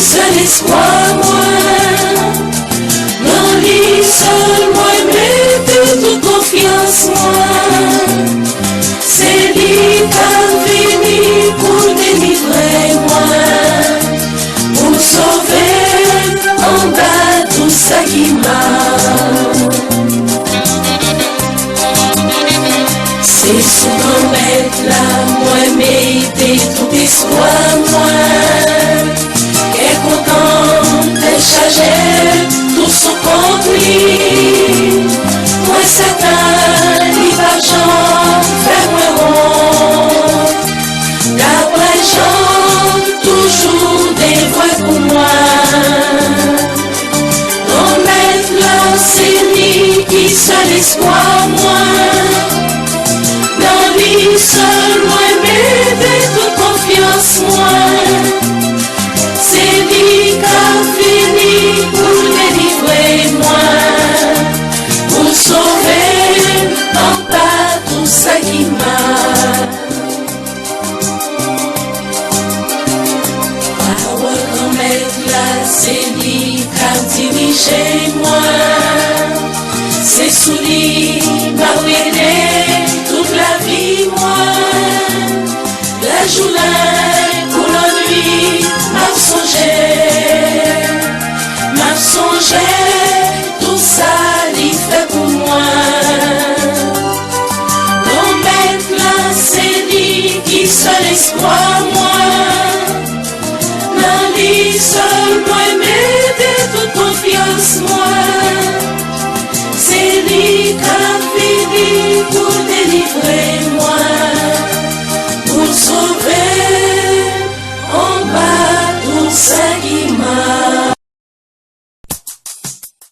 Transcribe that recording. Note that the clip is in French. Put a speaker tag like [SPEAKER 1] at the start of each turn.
[SPEAKER 1] seul espoir, moi. Non, lui seul, moi, mettez toute confiance, moi. C'est lui qui a venu pour délivrer, moi. Pour sauver en bas tout ça qui m'a. C'est souvent mettre là, moi, mettez tout espoir, moi. Et content de charger tout son compte, lui. Moi, Satan, il va faire moi honte. D'après Jean, toujours des voix pour moi. Non, maintenant, c'est lui qui seul espoir, moi. Dans lui seul, moi, mettez toute confiance, moi. C'est lui qui a fini pour délivrer, moi. Pour sauver en pas tout ça qui m'a. Parole qu'on mette là, c'est lui qui a dirigé, moi. C'est sous lui, m'a aidé toute la vie, moi. La journée pour la nuit, m'a songé, tout ça, il fait pour moi. Non, maintenant, c'est lui qui seul espoir, moi. Non, lui seul, moi, mettez toute confiance, moi. C'est lui qui a fini pour délivrer.